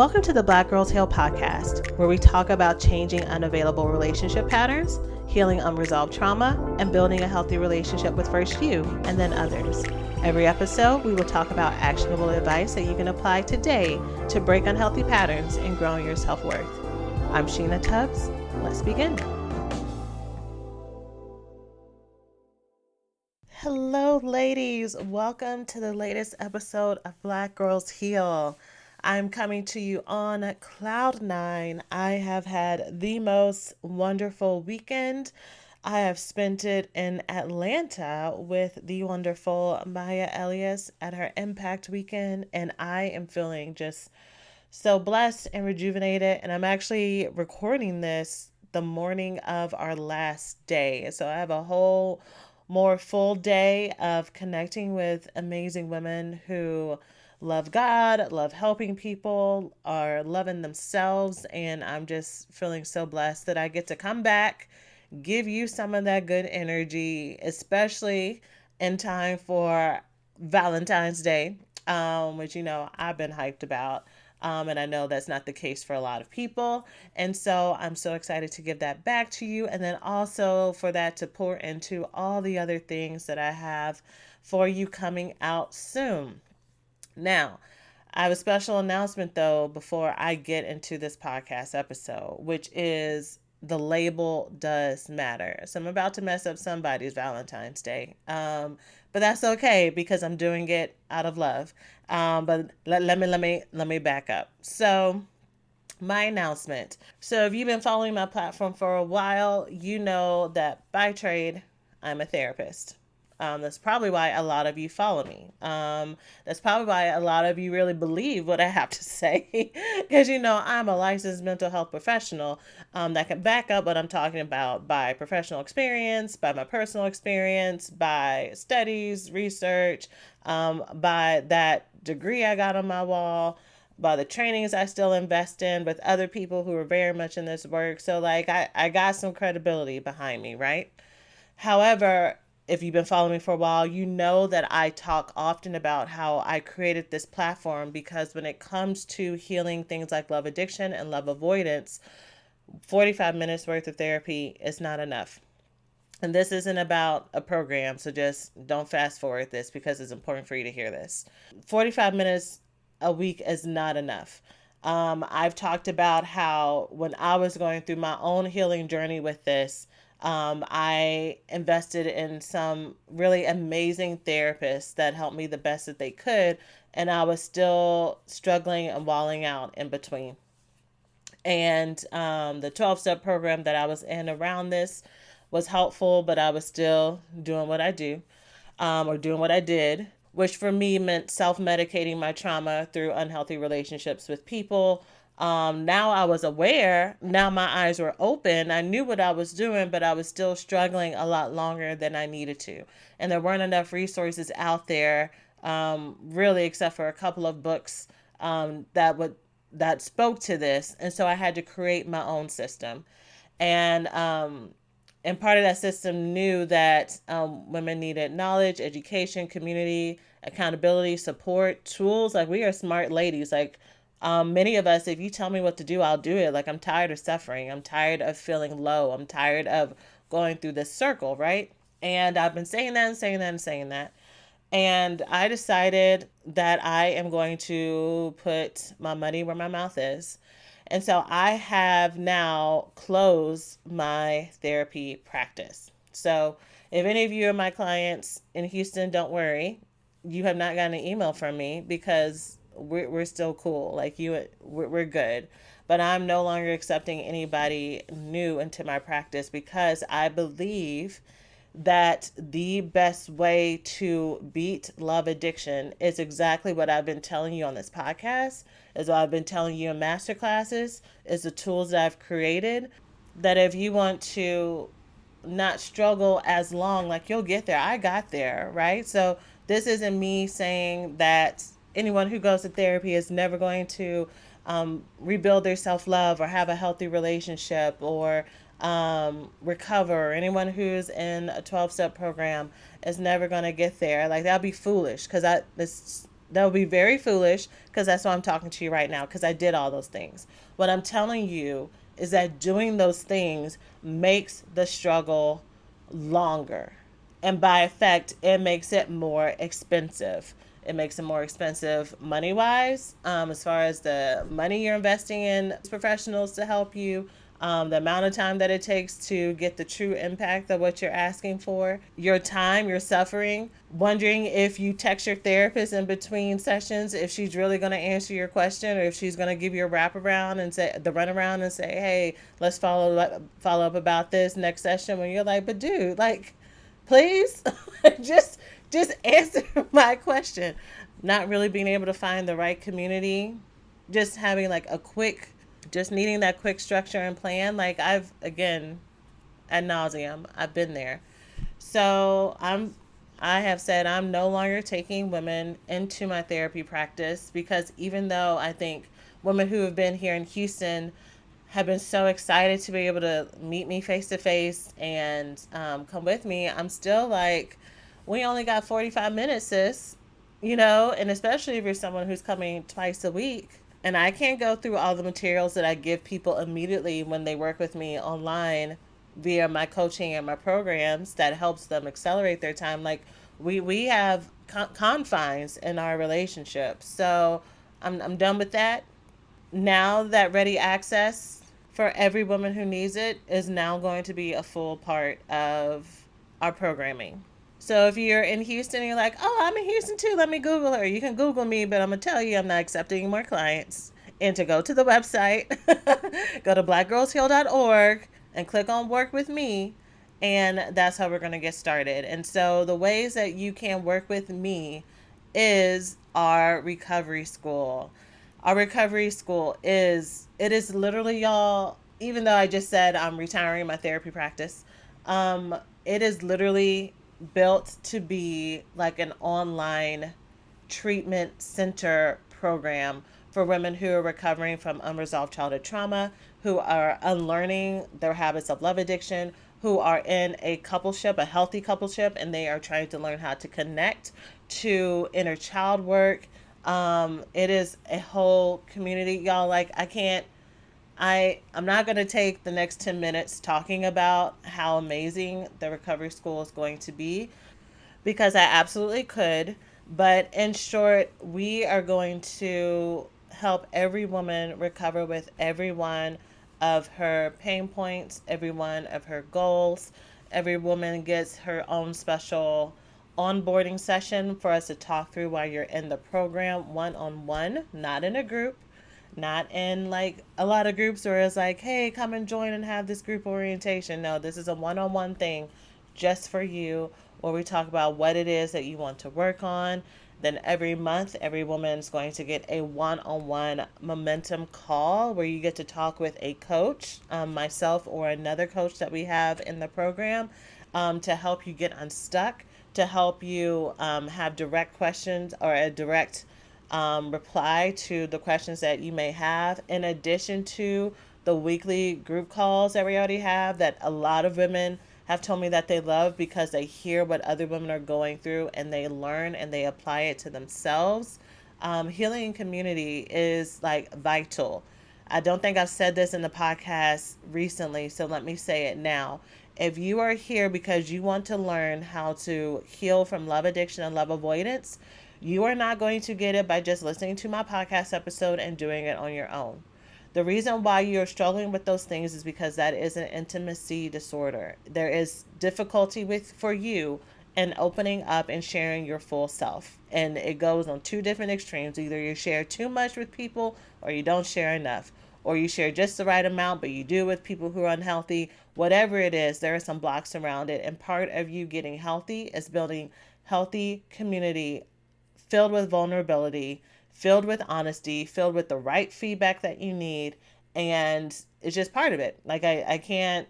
Welcome to the Black Girls Heal podcast, where we talk about changing unavailable relationship patterns, healing unresolved trauma, and building a healthy relationship with first you and then others. Every episode, we will talk about actionable advice that you can apply today to break unhealthy patterns and grow your self-worth. I'm Sheena Tubbs. Let's begin. Hello, ladies. Welcome to the latest episode of Black Girls Heal. I'm coming to you on cloud nine. I have had the most wonderful weekend. I have spent it in Atlanta with the wonderful Maya Elias at her Impact Weekend, and I am feeling just so blessed and rejuvenated. And I'm actually recording this the morning of our last day. So I have a whole more full day of connecting with amazing women who love God, love helping people, are loving themselves. And I'm just feeling so blessed that I get to come back, give you some of that good energy, especially in time for Valentine's Day, which, I've been hyped about. And I know that's not the case for a lot of people. And so I'm so excited to give that back to you. And then also for that to pour into all the other things that I have for you coming out soon. Now, I have a special announcement though before I get into this podcast episode, which is the label does matter. So I'm about to mess up somebody's Valentine's Day. But that's okay because I'm doing it out of love. But let me back up. So my announcement. So if you've been following my platform for a while, you know that by trade, I'm a therapist. That's probably why a lot of you follow me. That's probably why a lot of you really believe what I have to say. Because, I'm a licensed mental health professional that can back up what I'm talking about by professional experience, by my personal experience, by studies, research, by that degree I got on my wall, by the trainings I still invest in with other people who are very much in this work. So, I got some credibility behind me, right? However, if you've been following me for a while, you know that I talk often about how I created this platform because when it comes to healing things like love addiction and love avoidance, 45 minutes worth of therapy is not enough. And this isn't about a program, so just don't fast forward this because it's important for you to hear this. 45 minutes a week is not enough. I've talked about how when I was going through my own healing journey with this, I invested in some really amazing therapists that helped me the best that they could, and I was still struggling and walling out in between. And the 12-step program that I was in around this was helpful, but I was still doing what I do, or doing what I did, which for me meant self-medicating my trauma through unhealthy relationships with people. Now I was aware, now my eyes were open. I knew what I was doing, but I was still struggling a lot longer than I needed to. And there weren't enough resources out there, really, except for a couple of books that spoke to this. And so I had to create my own system. And part of that system knew that women needed knowledge, education, community, accountability, support, tools. We are smart ladies. Many of us, if you tell me what to do, I'll do it. I'm tired of suffering. I'm tired of feeling low. I'm tired of going through this circle, right? And I've been saying that and saying that and saying that. And I decided that I am going to put my money where my mouth is. And so I have now closed my therapy practice. So if any of you are my clients in Houston, don't worry. You have not gotten an email from me because we're still cool. We're good. But I'm no longer accepting anybody new into my practice because I believe that the best way to beat love addiction is exactly what I've been telling you on this podcast, is what I've been telling you in masterclasses, is the tools that I've created, that if you want to not struggle as long, you'll get there. I got there, right? So this isn't me saying that anyone who goes to therapy is never going to rebuild their self-love or have a healthy relationship or recover. Anyone who's in a 12-step program is never going to get there. That'd be foolish because That would be very foolish because that's why I'm talking to you right now because I did all those things. What I'm telling you is that doing those things makes the struggle longer. And by effect, it makes it more expensive. It makes it more expensive money wise, as far as the money you're investing in professionals to help you, the amount of time that it takes to get the true impact of what you're asking for, your time, your suffering, wondering if you text your therapist in between sessions, if she's really going to answer your question or if she's going to give you a wraparound and say the runaround and say, hey, let's follow up about this next session when you're like, but dude, like, please just just answer my question. Not really being able to find the right community, just having like a quick, just needing that quick structure and plan. Like I've again ad nauseum, I've been there. So I have said I'm no longer taking women into my therapy practice because even though I think women who have been here in Houston have been so excited to be able to meet me face to face and come with me, I'm still like, we only got 45 minutes, sis. And especially if you're someone who's coming twice a week. And I can't go through all the materials that I give people immediately when they work with me online via my coaching and my programs that helps them accelerate their time. Like we have confines in our relationship. So I'm done with that. Now that ready access for every woman who needs it is now going to be a full part of our programming. So if you're in Houston and you're like, oh, I'm in Houston too, let me Google her. You can Google me, but I'm going to tell you I'm not accepting any more clients. And to go to the website, go to blackgirlsheal.org and click on work with me. And that's how we're going to get started. And so the ways that you can work with me is our recovery school. Our recovery school it is literally, y'all, even though I just said I'm retiring my therapy practice, it is literally built to be like an online treatment center program for women who are recovering from unresolved childhood trauma, who are unlearning their habits of love addiction, who are in a coupleship, a healthy coupleship, and they are trying to learn how to connect to inner child work. It is a whole community, y'all. Like I can't I'm not going to take the next 10 minutes talking about how amazing the recovery school is going to be because I absolutely could. But in short, we are going to help every woman recover with every one of her pain points, every one of her goals. Every woman gets her own special onboarding session for us to talk through while you're in the program, one on one, not in a group, not in like a lot of groups where it's like, hey, come and join and have this group orientation. No, this is a one on one thing just for you where we talk about what it is that you want to work on. Then every month, every woman is going to get a one on one momentum call where you get to talk with a coach, myself or another coach that we have in the program, to help you get unstuck, to help you have direct questions or a direct reply to the questions that you may have, in addition to the weekly group calls that we already have that a lot of women have told me that they love because they hear what other women are going through and they learn and they apply it to themselves. Healing community is like vital. I don't think I've said this in the podcast recently, so let me say it now. If you are here because you want to learn how to heal from love addiction and love avoidance, you are not going to get it by just listening to my podcast episode and doing it on your own. The reason why you're struggling with those things is because that is an intimacy disorder. There is difficulty with for you in opening up and sharing your full self. And it goes on two different extremes. Either you share too much with people or you don't share enough. Or you share just the right amount, but you do with people who are unhealthy. Whatever it is, there are some blocks around it. And part of you getting healthy is building healthy community filled with vulnerability, filled with honesty, filled with the right feedback that you need, and it's just part of it. Like I can't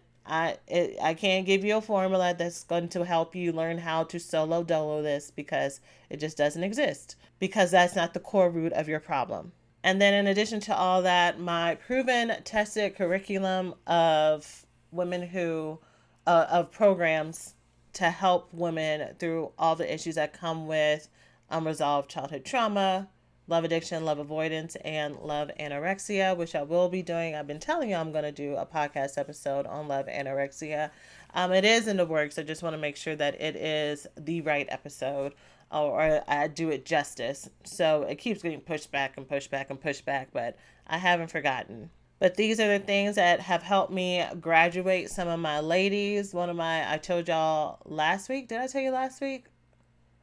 give you a formula that's going to help you learn how to solo dolo this because it just doesn't exist because that's not the core root of your problem. And then in addition to all that, my proven tested curriculum of women who of programs to help women through all the issues that come with unresolved childhood trauma, love addiction, love avoidance, and love anorexia, which I will be doing. I've been telling you I'm going to do a podcast episode on love anorexia. It is in the works. I just want to make sure that it is the right episode, or I do it justice. So it keeps getting pushed back and pushed back and pushed back, but I haven't forgotten. But these are the things that have helped me graduate some of my ladies. I told y'all last week. Did I tell you last week?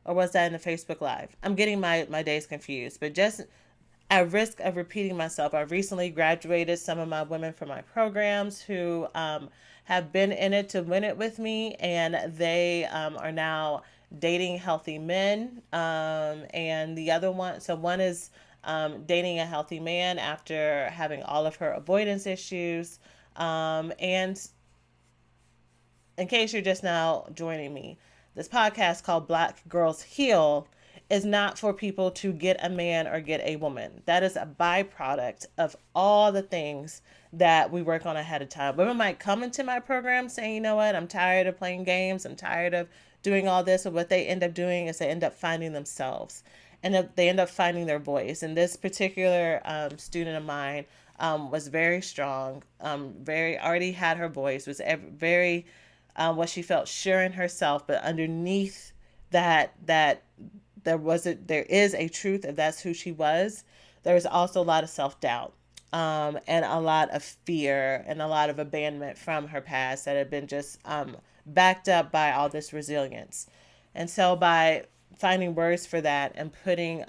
Or was that in the Facebook Live? I'm getting my days confused. But just at risk of repeating myself, I recently graduated some of my women from my programs who have been in it to win it with me. And they are now dating healthy men. And the other one, so one is dating a healthy man after having all of her avoidance issues. And in case you're just now joining me, this podcast called Black Girls Heal is not for people to get a man or get a woman. That is a byproduct of all the things that we work on ahead of time. Women might come into my program saying, you know what, I'm tired of playing games. I'm tired of doing all this. But what they end up doing is they end up finding themselves, and they end up finding their voice. And this particular student of mine was very strong, very already had her voice, was very what she felt sure in herself, but underneath that there is a truth, if that's who she was. There was also a lot of self-doubt, and a lot of fear and a lot of abandonment from her past that had been just backed up by all this resilience. And so by finding words for that and putting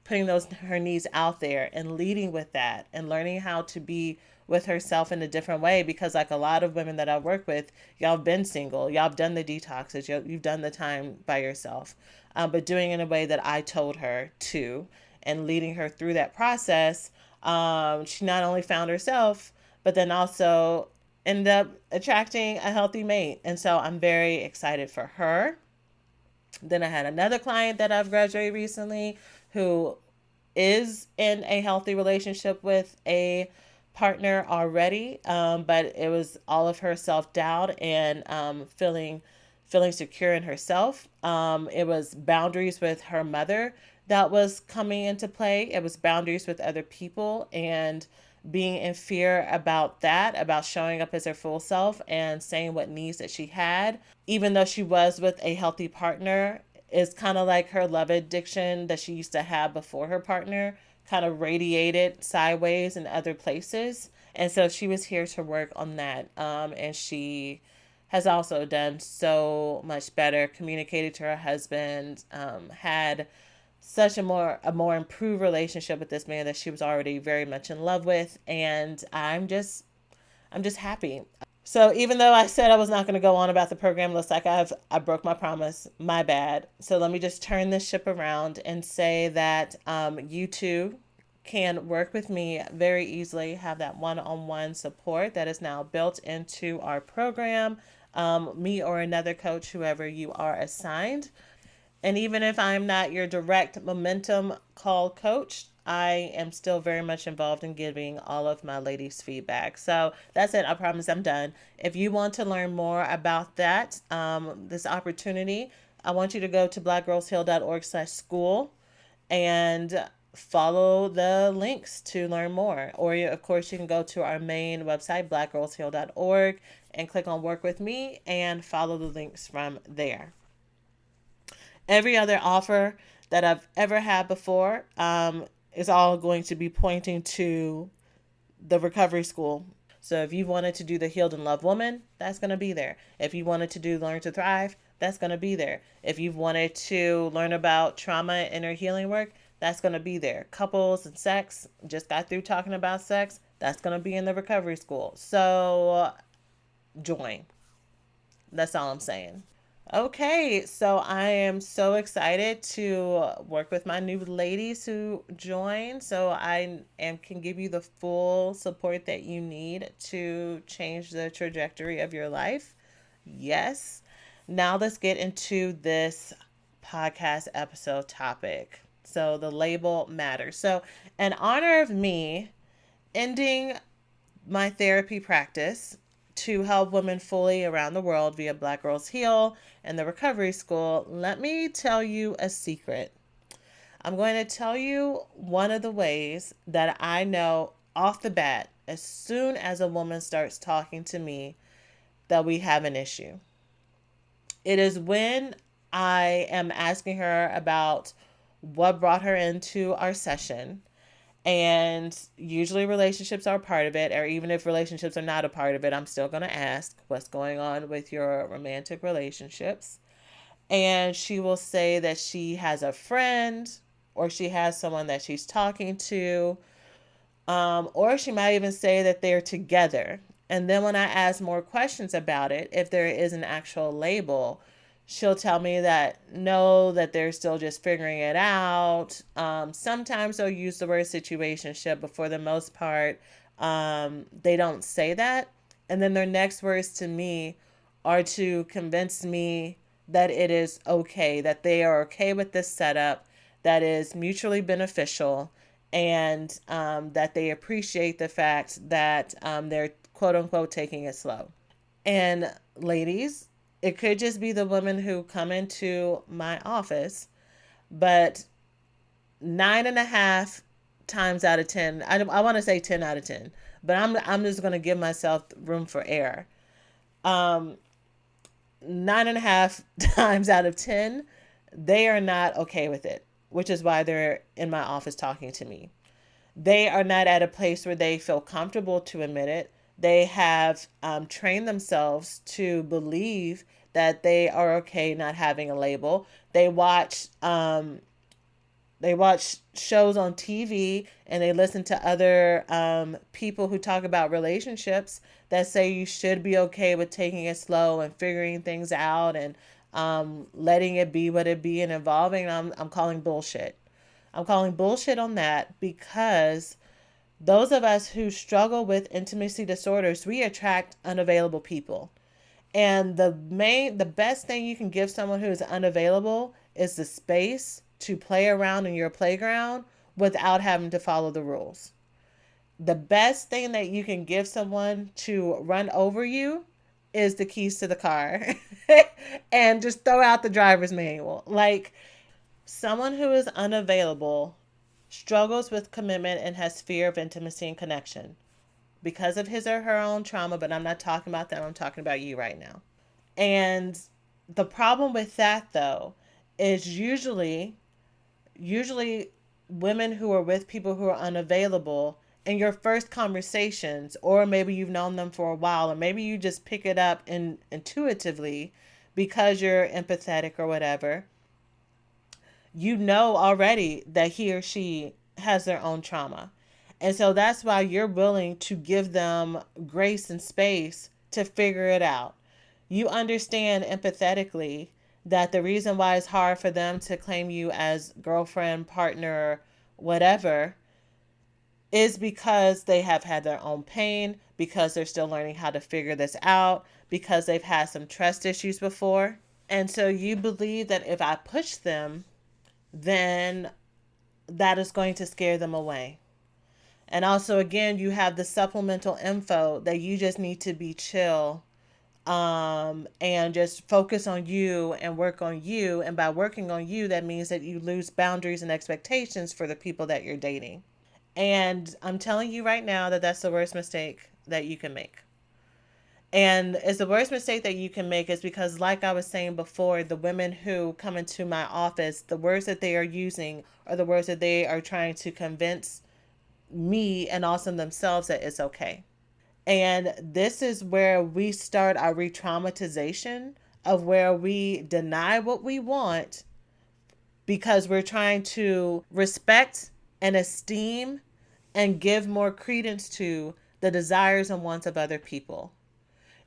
those her needs out there and leading with that and learning how to be with herself in a different way, because like a lot of women that I work with, y'all have been single, y'all have done the detoxes, you've done the time by yourself, but doing it in a way that I told her to, and leading her through that process. She not only found herself, but then also ended up attracting a healthy mate. And so I'm very excited for her. Then I had another client that I've graduated recently who is in a healthy relationship with a partner already, but it was all of her self-doubt and feeling secure in herself. It was boundaries with her mother that was coming into play. It was boundaries with other people and being in fear about that, about showing up as her full self and saying what needs that she had, even though she was with a healthy partner. Is kind of like her love addiction that she used to have before her partner kind of radiated sideways in other places. And so she was here to work on that. And she has also done so much better, communicated to her husband, had such a more improved relationship with this man that she was already very much in love with. And I'm just happy. So even though I said I was not going to go on about the program, looks like I broke my promise. My bad. So let me just turn this ship around and say that you too can work with me very easily, have that one-on-one support that is now built into our program, me or another coach, whoever you are assigned. And even if I'm not your direct momentum call coach, I am still very much involved in giving all of my ladies feedback. So that's it. I promise I'm done. If you want to learn more about that, this opportunity, I want you to go to blackgirlsheal.org/school and follow the links to learn more. Or, of course, you can go to our main website, blackgirlsheal.org, and click on Work With Me and follow the links from there. Every other offer that I've ever had before is all going to be pointing to the recovery school. So if you wanted to do the Healed and Loved Woman, that's going to be there. If you wanted to do Learn to Thrive, that's going to be there. If you've wanted to learn about trauma and inner healing work, that's going to be there. Couples and sex, just got through talking about sex, that's going to be in the recovery school. So join. That's all I'm saying. Okay, so I am so excited to work with my new ladies who join, so can give you the full support that you need to change the trajectory of your life. Yes. Now let's get into this podcast episode topic. So the label matters. So in honor of me ending my therapy practice to help women fully around the world via Black Girls Heal and the Recovery School, let me tell you a secret. I'm going to tell you one of the ways that I know off the bat, as soon as a woman starts talking to me, that we have an issue. It is when I am asking her about what brought her into our session. And usually relationships are part of it, or even if relationships are not a part of it, I'm still going to ask what's going on with your romantic relationships. And she will say that she has a friend or she has someone that she's talking to, or she might even say that they're together. And then when I ask more questions about it, if there is an actual label, she'll tell me that no, that they're still just figuring it out. Sometimes they'll use the word situationship, but for the most part, they don't say that. And then their next words to me are to convince me that it is okay, that they are okay with this setup, that is mutually beneficial, and that they appreciate the fact that they're quote unquote taking it slow. And ladies, it could just be the women who come into my office, but 9.5 times out of 10, I want to say 10 out of 10, but I'm just going to give myself room for error. 9.5 times out of 10, they are not okay with it, which is why they're in my office talking to me. They are not at a place where they feel comfortable to admit it. They have trained themselves to believe that they are okay not having a label. They watch shows on TV and they listen to other people who talk about relationships that say you should be okay with taking it slow and figuring things out and letting it be what it be and evolving. I'm calling bullshit. I'm calling bullshit on that because those of us who struggle with intimacy disorders, we attract unavailable people. And the best thing you can give someone who is unavailable is the space to play around in your playground without having to follow the rules. The best thing that you can give someone to run over you is the keys to the car and just throw out the driver's manual. Like, someone who is unavailable struggles with commitment and has fear of intimacy and connection because of his or her own trauma, but I'm not talking about them. I'm talking about you right now. And the problem with that, though, is usually women who are with people who are unavailable in your first conversations, or maybe you've known them for a while, or maybe you just pick it up intuitively because you're empathetic or whatever. You know already that he or she has their own trauma. And so that's why you're willing to give them grace and space to figure it out. You understand empathetically that the reason why it's hard for them to claim you as girlfriend, partner, whatever, is because they have had their own pain, because they're still learning how to figure this out, because they've had some trust issues before. And so you believe that if I push them, then that is going to scare them away. And also, again, you have the supplemental info that you just need to be chill and just focus on you and work on you. And by working on you, that means that you lose boundaries and expectations for the people that you're dating. And I'm telling you right now that that's the worst mistake that you can make. And it's the worst mistake that you can make is because, like I was saying before, the women who come into my office, the words that they are using are the words that they are trying to convince me and also themselves that it's okay. And this is where we start our re-traumatization of where we deny what we want because we're trying to respect and esteem and give more credence to the desires and wants of other people.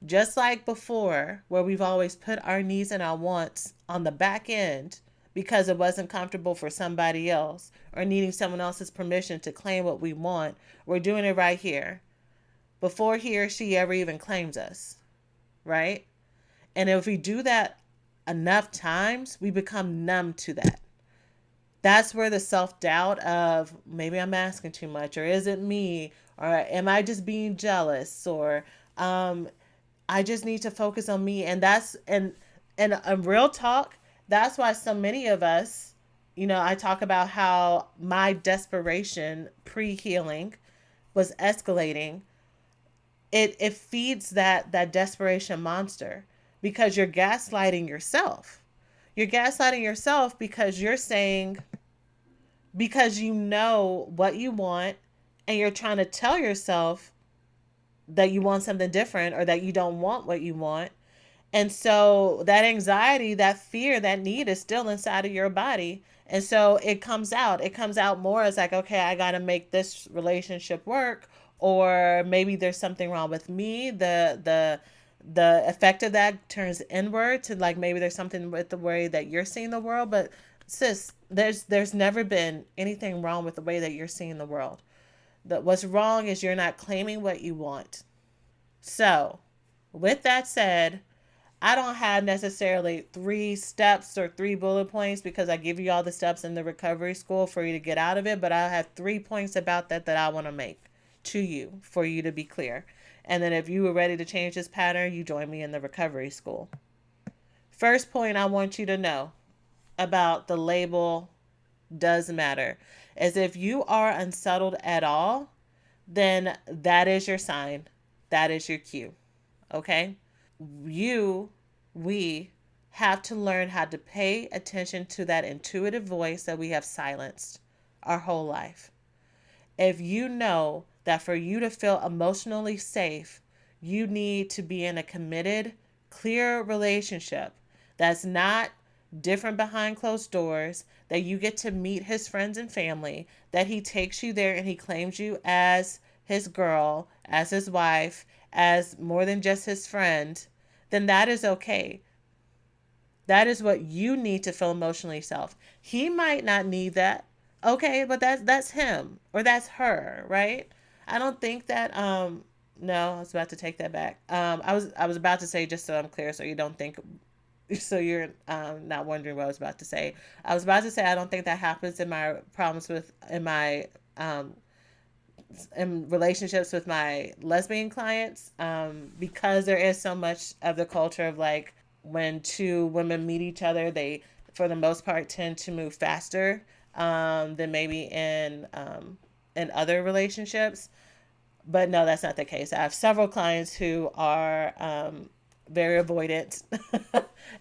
Just like before, where we've always put our needs and our wants on the back end because it wasn't comfortable for somebody else or needing someone else's permission to claim what we want, we're doing it right here before he or she ever even claims us, right? And if we do that enough times, we become numb to that. That's where the self-doubt of maybe I'm asking too much, or is it me, or am I just being jealous, or I just need to focus on me. And that's, and a real talk, that's why so many of us, I talk about how my desperation pre-healing was escalating. It feeds that desperation monster, because you're gaslighting yourself. You're gaslighting yourself because you're saying, because you know what you want, and you're trying to tell yourself that you want something different, or that you don't want what you want. And so that anxiety, that fear, that need is still inside of your body. And so it comes out. It comes out more as like, okay, I got to make this relationship work, or maybe there's something wrong with me. The effect of that turns inward to like, maybe there's something with the way that you're seeing the world. But sis, there's never been anything wrong with the way that you're seeing the world. That what's wrong is you're not claiming what you want. So, with that said, I don't have necessarily 3 steps or 3 bullet points, because I give you all the steps in the recovery school for you to get out of it. But I have 3 points about that I want to make to you for you to be clear. And then if you were ready to change this pattern, you join me in the recovery school. First point I want you to know about the label does matter is, if you are unsettled at all, then that is your sign. That is your cue. Okay? you, we have to learn how to pay attention to that intuitive voice that we have silenced our whole life. If you know that for you to feel emotionally safe, you need to be in a committed, clear relationship that's not different behind closed doors, that you get to meet his friends and family, that he takes you there and he claims you as his girl, as his wife, as more than just his friend, then that is okay. That is what you need to feel emotionally self. He might not need that. Okay, but that's him or that's her, right? I don't think that no, I was about to take that back. I was about to say, just so I'm clear, so you don't think, so you're not wondering what I was about to say. I was about to say I don't think that happens in my problems with in my in relationships with my lesbian clients, because there is so much of the culture of like, when two women meet each other, they for the most part tend to move faster than maybe in other relationships. But no, that's not the case. I have several clients who are very avoidant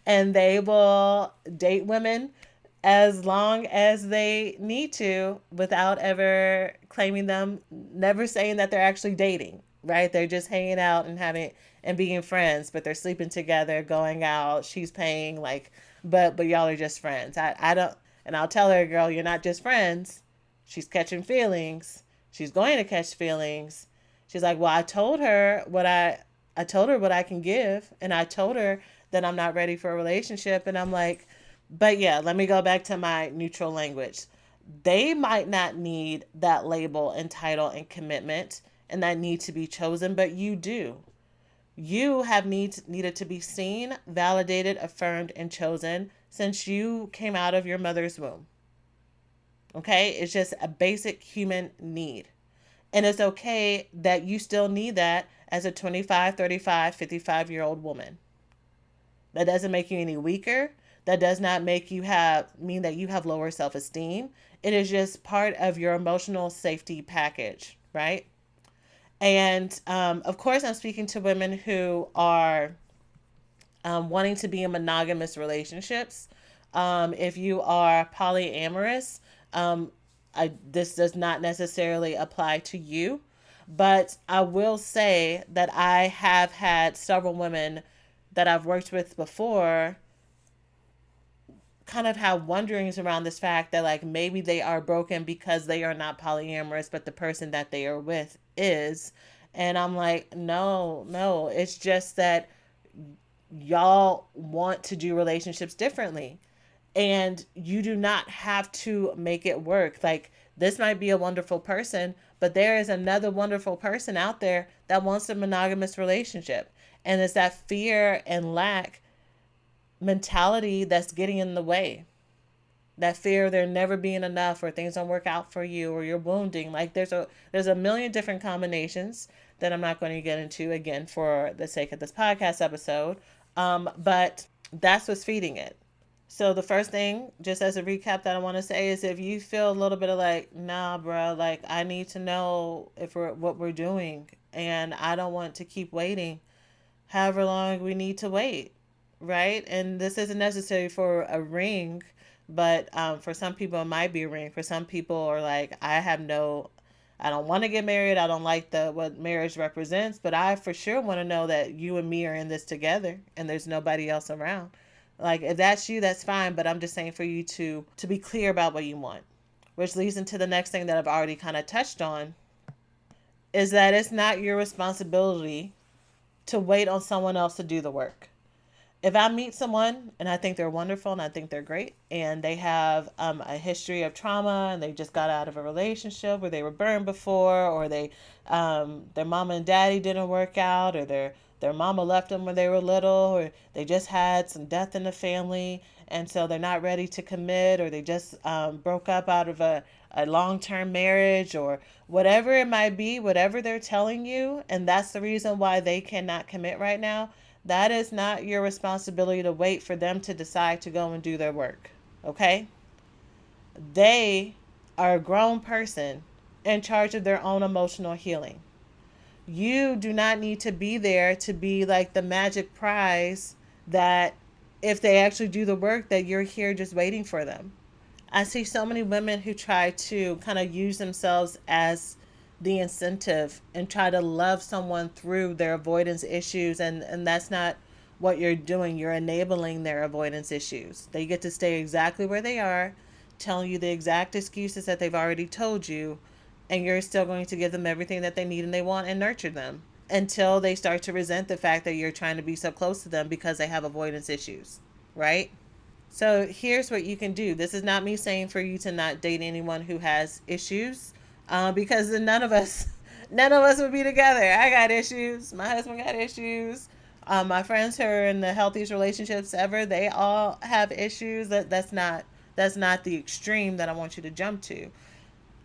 and they will date women as long as they need to without ever claiming them, never saying that they're actually dating, right? They're just hanging out and having and being friends, but they're sleeping together, going out, she's paying, like, but y'all are just friends. I don't, and I'll tell her, girl, you're not just friends. She's catching feelings. She's going to catch feelings. She's like, well, I told her what I can give, and I told her that I'm not ready for a relationship. And I'm like, but yeah, let me go back to my neutral language. They might not need that label and title and commitment and that need to be chosen, but you do. You have needed to be seen, validated, affirmed, and chosen since you came out of your mother's womb. Okay? It's just a basic human need. And it's okay that you still need that as a 25, 35, 55-year-old woman. That doesn't make you any weaker. That does not make you have mean that you have lower self-esteem. It is just part of your emotional safety package, right? And of course, I'm speaking to women who are wanting to be in monogamous relationships. If you are polyamorous, this does not necessarily apply to you. But I will say that I have had several women that I've worked with before kind of have wonderings around this fact that like maybe they are broken because they are not polyamorous, but the person that they are with is. And I'm like, no, no, it's just that y'all want to do relationships differently. And you do not have to make it work. Like, this might be a wonderful person, but there is another wonderful person out there that wants a monogamous relationship. And it's that fear and lack mentality that's getting in the way. That fear of there never being enough, or things don't work out for you, or you're wounding. Like, there's a million different combinations that I'm not going to get into again for the sake of this podcast episode. But that's what's feeding it. So the first thing, just as a recap, that I want to say is, if you feel a little bit of like, nah, bro, like I need to know if we're what we're doing, and I don't want to keep waiting however long we need to wait, right? And this isn't necessary for a ring, but for some people it might be a ring. For some people are like, I don't want to get married. I don't like the what marriage represents, but I for sure want to know that you and me are in this together, and there's nobody else around. Like if that's you, that's fine. But I'm just saying for you to be clear about what you want, which leads into the next thing that I've already kind of touched on, is that it's not your responsibility to wait on someone else to do the work. If I meet someone and I think they're wonderful and I think they're great, and they have a history of trauma, and they just got out of a relationship where they were burned before, or their mama and daddy didn't work out, or their mama left them when they were little, or they just had some death in the family, and so they're not ready to commit, or they just broke up out of a long-term marriage, or whatever it might be, whatever they're telling you, and that's the reason why they cannot commit right now. That is not your responsibility to wait for them to decide to go and do their work. Okay? They are a grown person in charge of their own emotional healing. You do not need to be there to be like the magic prize that if they actually do the work, that you're here just waiting for them. I see so many women who try to kind of use themselves as the incentive and try to love someone through their avoidance issues, and that's not what you're doing. You're enabling their avoidance issues. They get to stay exactly where they are, telling you the exact excuses that they've already told you, and you're still going to give them everything that they need and they want and nurture them until they start to resent the fact that you're trying to be so close to them because they have avoidance issues, right? So here's what you can do. This is not me saying for you to not date anyone who has issues, because none of us would be together. I got issues. My husband got issues. My friends who are in the healthiest relationships ever, they all have issues. That's not the extreme that I want you to jump to.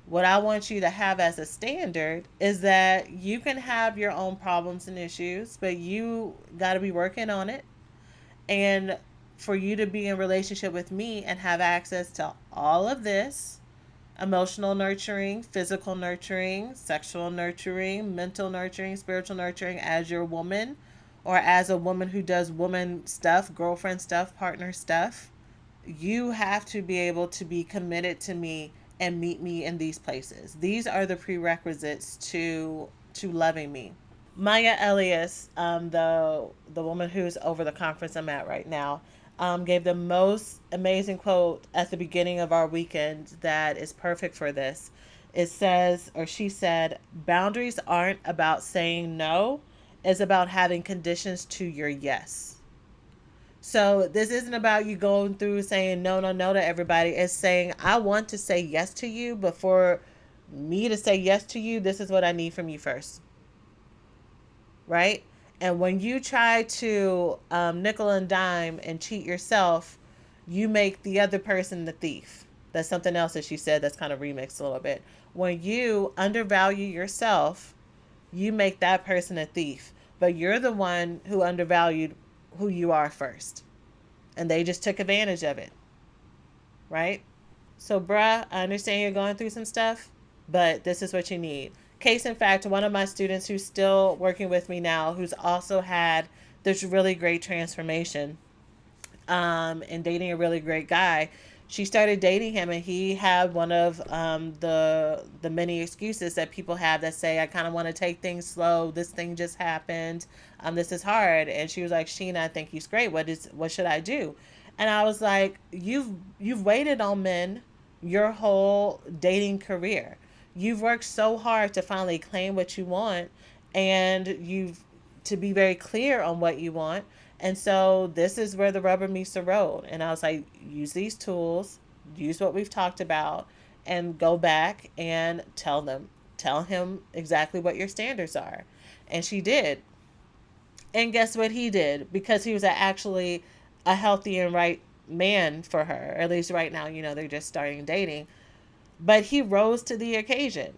What I want you to have as a standard is that you can have your own problems and issues, but you got to be working on it. And for you to be in relationship with me and have access to all of this: emotional nurturing, physical nurturing, sexual nurturing, mental nurturing, spiritual nurturing as your woman, or as a woman who does woman stuff, girlfriend stuff, partner stuff, you have to be able to be committed to me and meet me in these places. These are the prerequisites to loving me. Maya Elias, the woman who's over the conference I'm at right now, gave the most amazing quote at the beginning of our weekend that is perfect for this. It says, or she said, boundaries aren't about saying no, it's about having conditions to your yes. So this isn't about you going through saying no, no, no to everybody. It's saying, I want to say yes to you, but for me to say yes to you, this is what I need from you first. Right? And when you try to nickel and dime and cheat yourself, you make the other person the thief. That's something else that she said that's kind of remixed a little bit. When you undervalue yourself, you make that person a thief. But you're the one who undervalued who you are first. And they just took advantage of it. Right? So, bruh, I understand you're going through some stuff, but this is what you need. Case in fact, one of my students who's still working with me now, who's also had this really great transformation and dating a really great guy, she started dating him, and he had one of the many excuses that people have that say, I kind of want to take things slow. This thing just happened. This is hard. And she was like, Sheena, I think he's great. What should I do? And I was like, you've waited on men your whole dating career. You've worked so hard to finally claim what you want, and you've to be very clear on what you want. And so this is where the rubber meets the road. And I was like, use these tools, use what we've talked about, and go back and tell him exactly what your standards are. And she did. And guess what he did? Because he was actually a healthy and right man for her, or at least right now, they're just starting dating. But he rose to the occasion.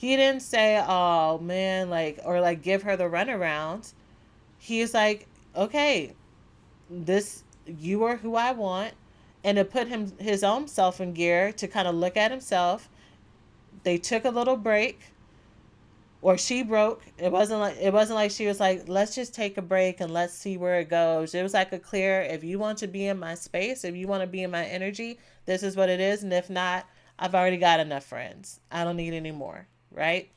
He didn't say, "Oh man," like, or like give her the runaround. He's like, "Okay, this, you are who I want," and to put his own self in gear to kind of look at himself. They took a little break, or she broke. It wasn't like she was like, let's just take a break and let's see where it goes. It was like a clear, if you want to be in my space, if you want to be in my energy, this is what it is, and if not, I've already got enough friends. I don't need any more, right?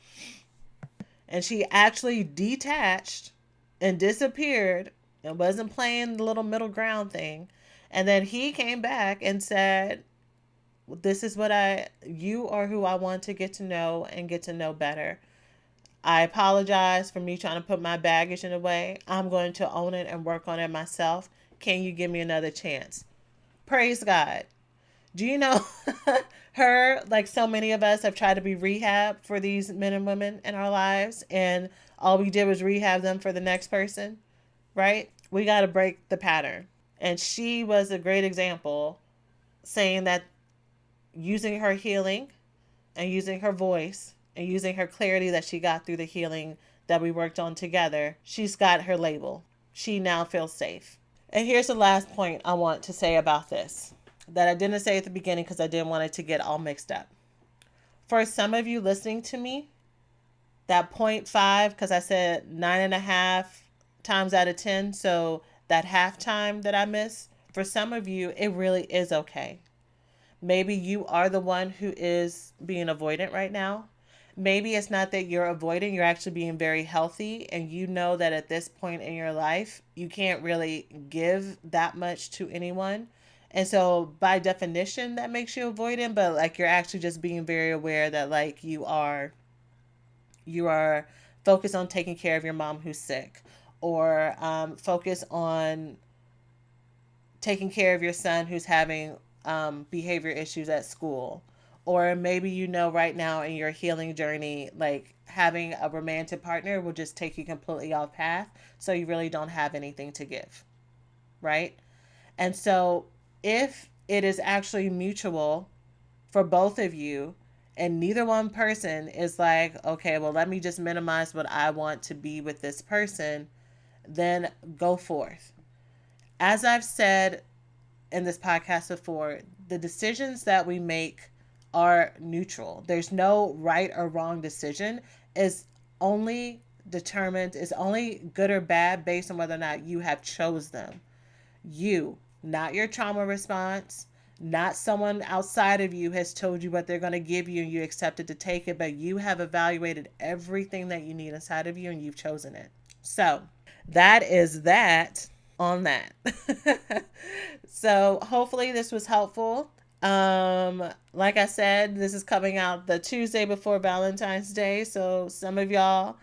And she actually detached and disappeared and wasn't playing the little middle ground thing. And then he came back and said, this is what you are who I want to get to know and get to know better. I apologize for me trying to put my baggage in the way. I'm going to own it and work on it myself. Can you give me another chance? Praise God. Do you know her, like so many of us, have tried to be rehab for these men and women in our lives, and all we did was rehab them for the next person, right? We got to break the pattern. And she was a great example, saying that using her healing and using her voice and using her clarity that she got through the healing that we worked on together, she's got her label. She now feels safe. And here's the last point I want to say about this that I didn't say at the beginning because I didn't want it to get all mixed up. For some of you listening to me, that point five, because I said 9.5 times out of 10, so that half time that I miss, for some of you, it really is okay. Maybe you are the one who is being avoidant right now. Maybe it's not that you're avoiding, you're actually being very healthy, and you know that at this point in your life, you can't really give that much to anyone. And so, by definition, that makes you avoidant, but like you're actually just being very aware that like you are focused on taking care of your mom who's sick, or focus on taking care of your son who's having behavior issues at school. Or maybe you know right now in your healing journey, like having a romantic partner will just take you completely off path. So you really don't have anything to give, right? And so if it is actually mutual for both of you, and neither one person is like, okay, well, let me just minimize what I want to be with this person, then go forth. As I've said in this podcast before, the decisions that we make are neutral. There's no right or wrong decision. Is only determined, is only good or bad based on whether or not you have chose them. You, not your trauma response, not someone outside of you has told you what they're going to give you and you accepted to take it, but you have evaluated everything that you need inside of you and you've chosen it. So that is that on that. So hopefully this was helpful. Like I said, this is coming out the Tuesday before Valentine's Day. So some of y'all,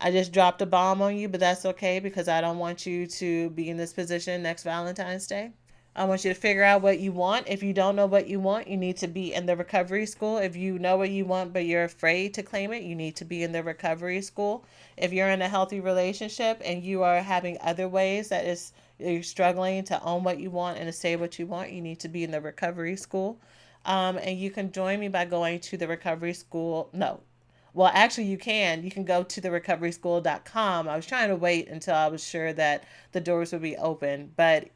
I just dropped a bomb on you, but that's okay because I don't want you to be in this position next Valentine's Day. I want you to figure out what you want. If you don't know what you want, you need to be in the recovery school. If you know what you want, but you're afraid to claim it, you need to be in the recovery school. If you're in a healthy relationship and you are having other ways that is you're struggling to own what you want and to say what you want, you need to be in the recovery school. And you can join me by going to the recovery school. No, well, actually, you can. You can go to therecoveryschool.com. I was trying to wait until I was sure that the doors would be open, but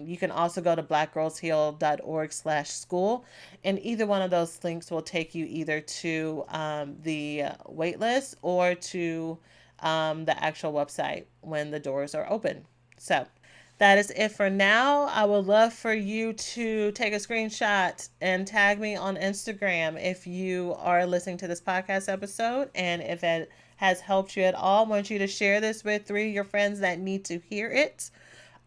you can also go to blackgirlsheal.org/school, and either one of those links will take you either to the wait list or to the actual website when the doors are open. So that is it for now. I would love for you to take a screenshot and tag me on Instagram if you are listening to this podcast episode. And if it has helped you at all, I want you to share this with 3 of your friends that need to hear it,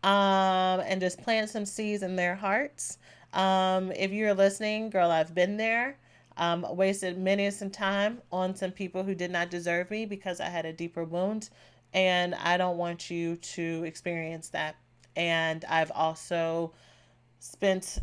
and just plant some seeds in their hearts. If you're listening, girl, I've been there. Wasted many some time on some people who did not deserve me because I had a deeper wound. And I don't want you to experience that. And I've also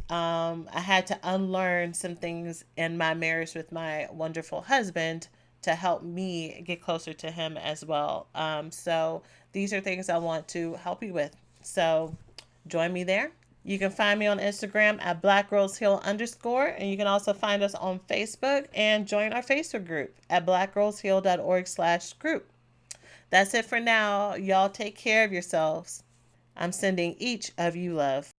I had to unlearn some things in my marriage with my wonderful husband to help me get closer to him as well. So these are things I want to help you with. So join me there. You can find me on Instagram at blackgirlsheal_, and you can also find us on Facebook and join our Facebook group at blackgirlsheal.org/group. That's it for now. Y'all take care of yourselves. I'm sending each of you love.